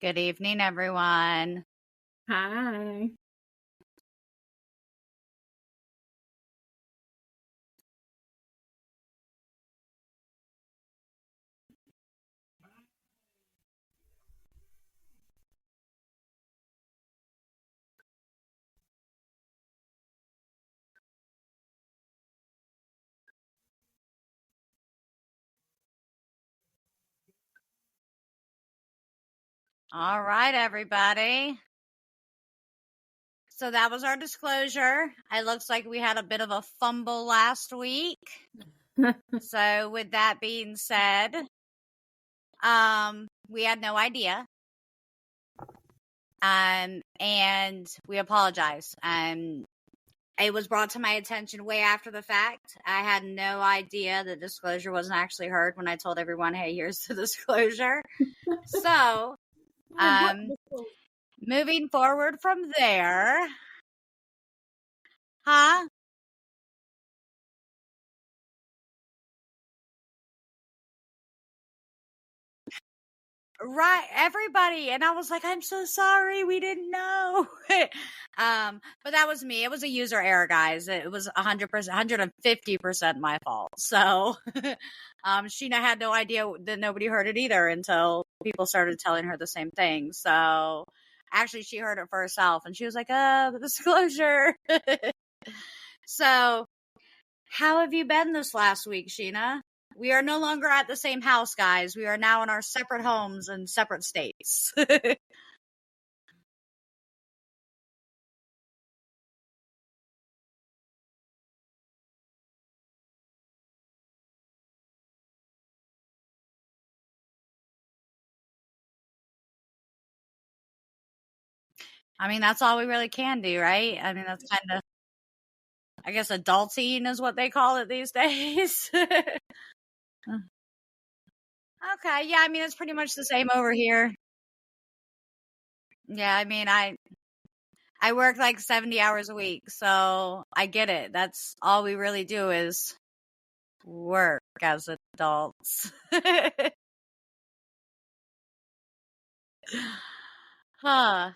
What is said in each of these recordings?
Good evening, everyone. Hi. All right, everybody. So that was our disclosure. It looks like we had a bit of a fumble last week. So with that being said, we had no idea. And we apologize. It was brought to my attention way after the fact. I had no idea the disclosure wasn't actually heard when I told everyone, hey, here's the disclosure. So, moving forward from there, huh? Right, everybody. And I was like, I'm so sorry. We didn't know. But that was me. It was a user error, guys. It was 100%, 150% my fault. So, Sheena had no idea that nobody heard it either until people started telling her the same thing. So, actually, she heard it for herself and she was like, the disclosure. So, how have you been this last week, Sheena? We are no longer at the same house, guys. We are now in our separate homes and separate states. I mean, that's all we really can do, right? I mean, that's kind of, I guess, adulting is what they call it these days. Okay. Yeah, I mean, it's pretty much the same over here. Yeah, I mean, I work like 70 hours a week, so I get it. That's all we really do is work as adults. Huh.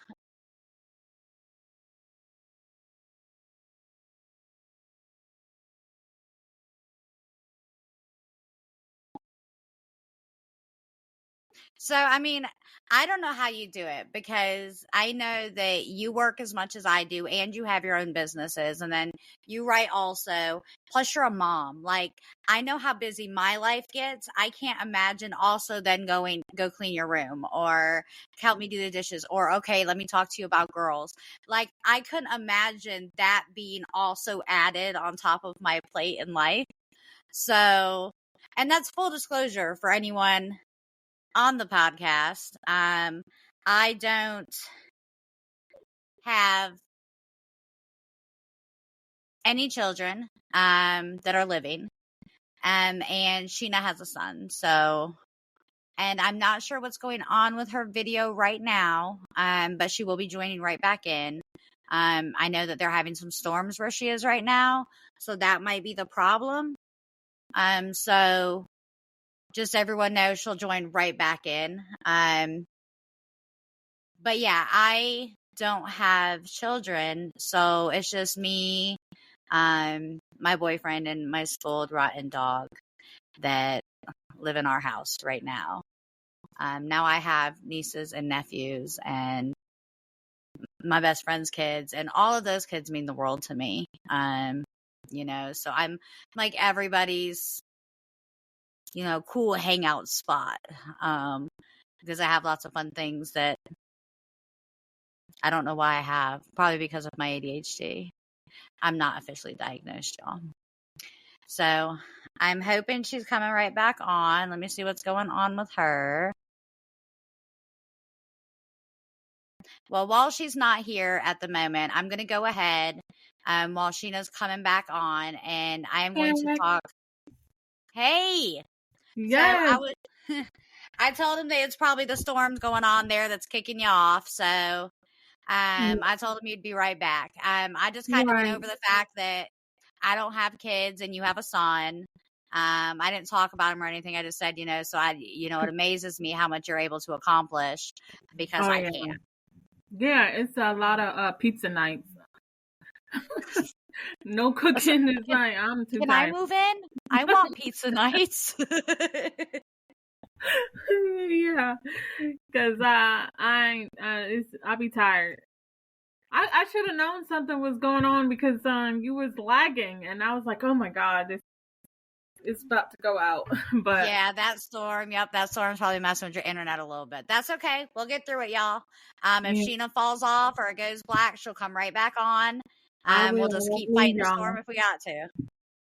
So, I mean, I don't know how you do it because I know that you work as much as I do and you have your own businesses and then you write also, plus you're a mom. Like, I know how busy my life gets. I can't imagine also then go clean your room or help me do the dishes or, okay, let me talk to you about girls. Like, I couldn't imagine that being also added on top of my plate in life. So, and that's full disclosure for anyone on the podcast. I don't have any children that are living. And Sheena has a son. So, and I'm not sure what's going on with her video right now. But she will be joining right back in. I know that they're having some storms where she is right now, so that might be the problem. So just everyone knows she'll join right back in. But yeah, I don't have children, so it's just me, my boyfriend, and my spoiled rotten dog that live in our house right now. Now I have nieces and nephews and my best friend's kids, and all of those kids mean the world to me. So I'm like everybody's, cool hangout spot. Because I have lots of fun things that I don't know why I have, probably because of my ADHD. I'm not officially diagnosed, y'all. So I'm hoping she's coming right back on. Let me see what's going on with her. Well, while she's not here at the moment, I'm going to go ahead while Sheena's coming back on, and I am going to talk. Hey! Yeah. So I told him that it's probably the storms going on there that's kicking you off. So I told him you'd be right back. I just kind of went over the fact that I don't have kids and you have a son. I didn't talk about them or anything. I just said, so it amazes me how much you're able to accomplish because Oh I yeah. can't. Yeah, it's a lot of pizza nights. No cooking is like, I'm too Can tired. I move in? I want pizza nights. Yeah, because I'll be tired. I should have known something was going on because you was lagging, and I was like, oh my god, it's about to go out. But yeah, that storm's probably messing with your internet a little bit. That's okay. We'll get through it, y'all. If yeah, Sheena falls off or it goes black, she'll come right back on. I We'll will. just I won't keep leave fighting the y'all. storm if we got to.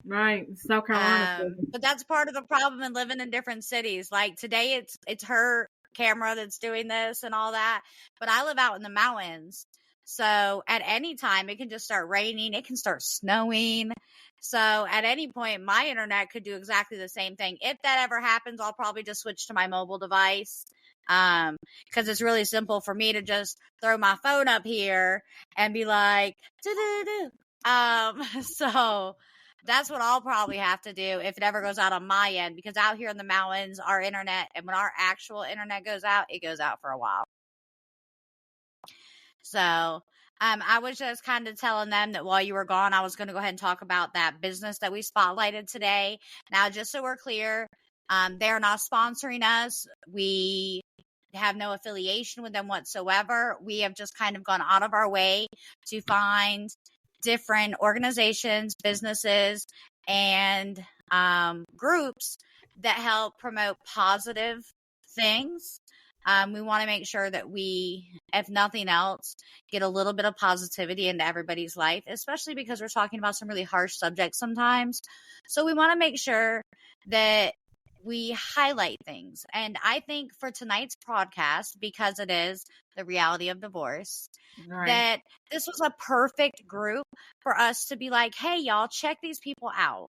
Right, South Carolina. But that's part of the problem in living in different cities. Like today, it's her camera that's doing this and all that. But I live out in the mountains, so at any time it can just start raining. It can start snowing. So at any point, my internet could do exactly the same thing. If that ever happens, I'll probably just switch to my mobile device. Because it's really simple for me to just throw my phone up here and be like, do. So that's what I'll probably have to do if it ever goes out on my end, because out here in the mountains, our internet, and when our actual internet goes out, it goes out for a while. So I was just kind of telling them that while you were gone, I was going to go ahead and talk about that business that we spotlighted today. Now, just so we're clear, they're not sponsoring us. We have no affiliation with them whatsoever. We have just kind of gone out of our way to find different organizations, businesses, and groups that help promote positive things. We want to make sure that we, if nothing else, get a little bit of positivity into everybody's life, especially because we're talking about some really harsh subjects sometimes. So we want to make sure that we highlight things. And I think for tonight's podcast, because it is the reality of divorce, Right. that this was a perfect group for us to be like, hey, y'all, check these people out.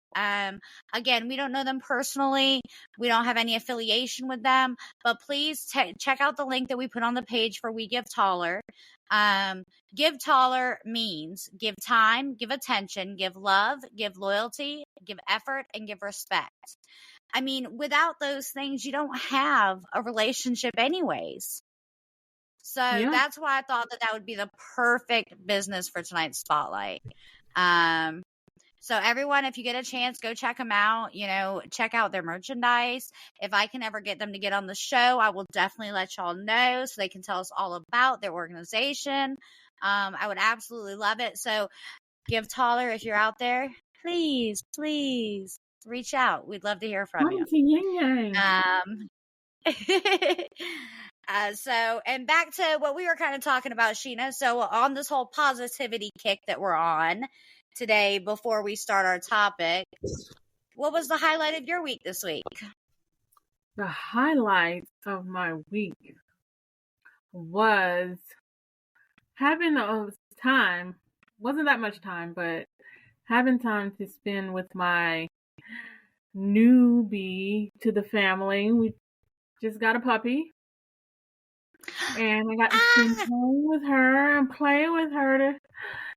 Again, we don't know them personally. We don't have any affiliation with them, but please check out the link that we put on the page for We Give Taller. Give taller means give time, give attention, give love, give loyalty, give effort, and give respect. I mean, without those things, you don't have a relationship anyways. So that's why I thought that would be the perfect business for tonight's spotlight. So everyone, if you get a chance, go check them out, check out their merchandise. If I can ever get them to get on the show, I will definitely let y'all know so they can tell us all about their organization. I would absolutely love it. So Give Taller, if you're out there, please reach out. We'd love to hear from you. So, and back to what we were kind of talking about, Sheena. So on this whole positivity kick that we're on today, before we start our topic, what was the highlight of your week this week? The highlight of my week was having time, wasn't that much time, but having time to spend with my newbie to the family. We just got a puppy. And I got to spend time with her and play with her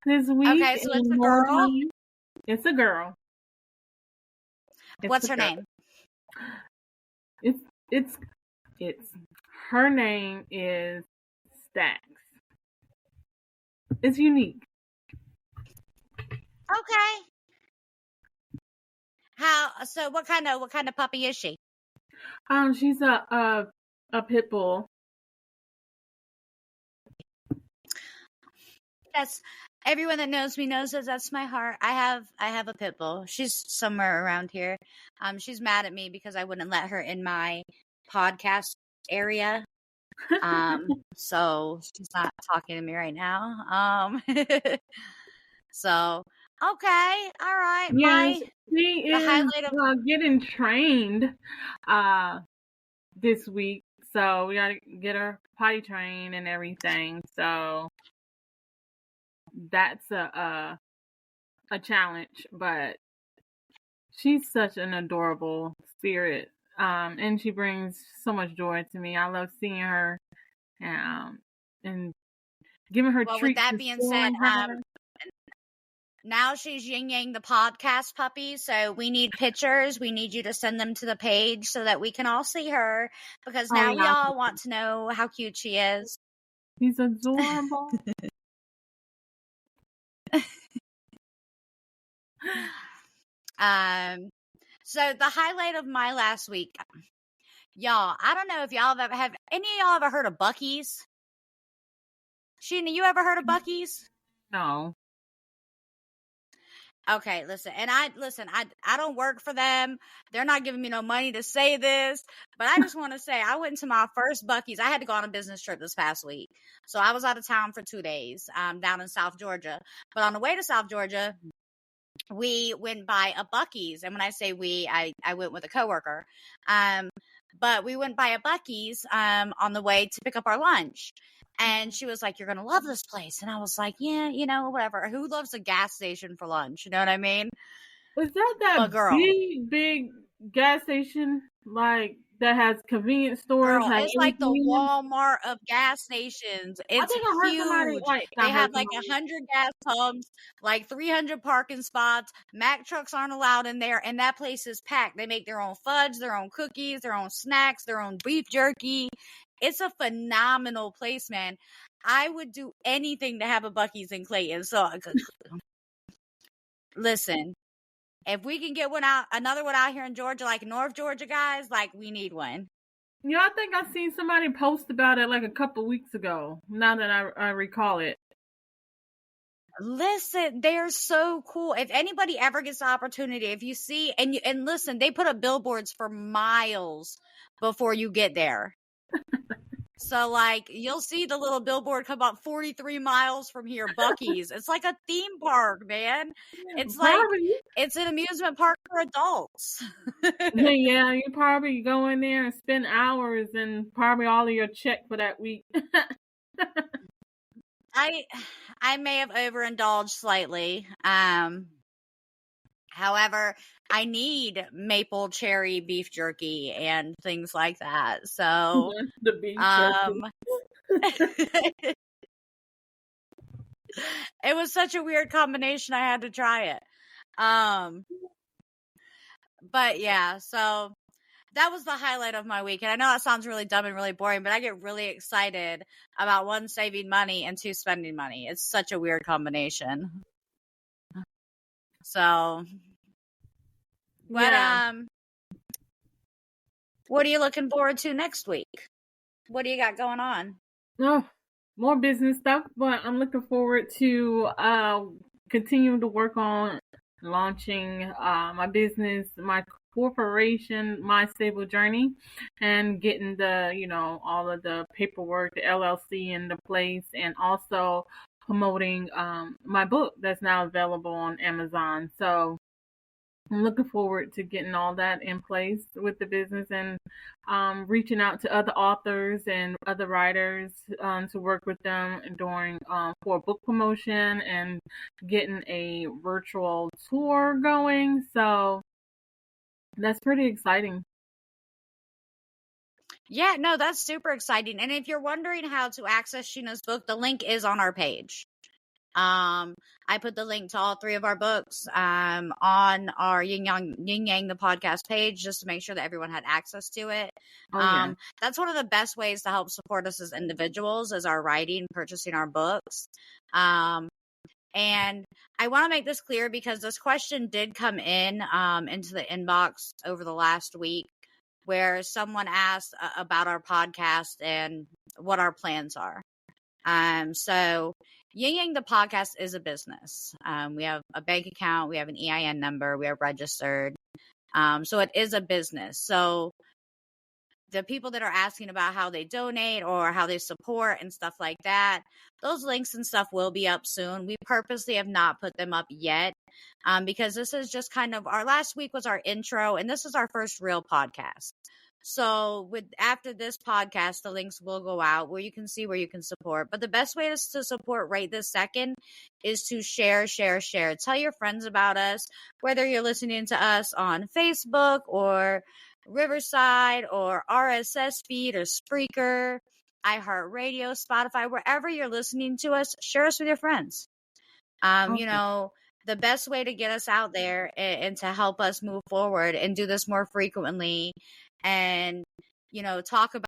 this week. Okay, so it's a girl? It's a girl. What's her name? It's her name is Stacks. It's unique. Okay. So what kind of puppy is she? She's a pit bull. That's everyone that knows me knows that that's my heart. I have a pit bull. She's somewhere around here. She's mad at me because I wouldn't let her in my podcast area. So she's not talking to me right now. So okay, all right. Yes, she is getting trained this week, so we gotta get her potty trained and everything. So that's a challenge, but she's such an adorable spirit, and she brings so much joy to me. I love seeing her, and giving her treats. With that being said, now she's yin yang the podcast puppy. So we need pictures. We need you to send them to the page so that we can all see her, because Oh, now we yeah. all want to know how cute she is. He's adorable. So the highlight of my last week, y'all, I don't know if y'all have any of y'all ever heard of Buc-ee's? Sheena, you ever heard of Buc-ee's? No. Okay, listen, I don't work for them. They're not giving me no money to say this, but I just want to say I went to my first Buc-ee's. I had to go on a business trip this past week. So I was out of town for 2 days, down in South Georgia. But on the way to South Georgia, we went by a Buc-ee's. And when I say we, I went with a coworker. But we went by a Buc-ee's on the way to pick up our lunch. And she was like, "You're going to love this place." And I was like, "Yeah, whatever. Who loves a gas station for lunch?" You know what I mean? Is that But girl, big gas station, like, that has convenience stores, have it's like the everything in them? Walmart of gas stations. I It's think I heard somebody, huge. like, They not have heard like somebody. 100 gas pumps, like 300 parking spots. Mack trucks aren't allowed in there, and that place is packed. They make their own fudge, their own cookies, their own snacks, their own beef jerky. It's a phenomenal place, man. I would do anything to have a Buc-ee's in Clayton. So listen, if we can get another one out here in Georgia, like North Georgia, guys, like, we need one. Yeah, I think I seen somebody post about it like a couple weeks ago. Now that I recall it. Listen, they're so cool. If anybody ever gets the opportunity, if you see, and listen, they put up billboards for miles before you get there. So, like, you'll see the little billboard come up 43 miles from here, Buc-ee's. It's like a theme park, man. It's like, it's an amusement park for adults. Yeah, you probably go in there and spend hours and probably all of your check for that week. I may have overindulged slightly. However, I need maple cherry beef jerky and things like that. So, The beef jerky. It was such a weird combination. I had to try it. But yeah, so that was the highlight of my week. And I know that sounds really dumb and really boring, but I get really excited about, one, saving money, and 2, spending money. It's such a weird combination. So, but Yeah. what are you looking forward to next week? What do you got going on? Oh, more business stuff, but I'm looking forward to continuing to work on launching my business, my corporation, My Stable Journey, and getting all of the paperwork, the LLC into place, and also promoting my book that's now available on Amazon. So I'm looking forward to getting all that in place with the business, and reaching out to other authors and other writers to work with them during for book promotion, and getting a virtual tour going. So that's pretty exciting. Yeah, no, that's super exciting. And if you're wondering how to access Sheena's book, the link is on our page. I put the link to all 3 of our books on our Yin Yang the podcast page, just to make sure that everyone had access to it. Oh, yeah. That's one of the best ways to help support us as individuals, is our writing, purchasing our books. And I want to make this clear, because this question did come in into the inbox over the last week, where someone asked about our podcast and what our plans are. So Yin Yang the podcast is a business. We have a bank account, we have an EIN number, we are registered. So it is a business. So the people that are asking about how they donate or how they support and stuff like that, those links and stuff will be up soon. We purposely have not put them up yet, because this is just kind of, our last week was our intro, and this is our first real podcast. So after this podcast, the links will go out where you can see where you can support. But the best way to support right this second is to share. Tell your friends about us, whether you're listening to us on Facebook or Riverside or RSS feed or Spreaker, iHeartRadio, Spotify, wherever you're listening to us, share us with your friends. Okay. the best way to get us out there and to help us move forward and do this more frequently and, talk about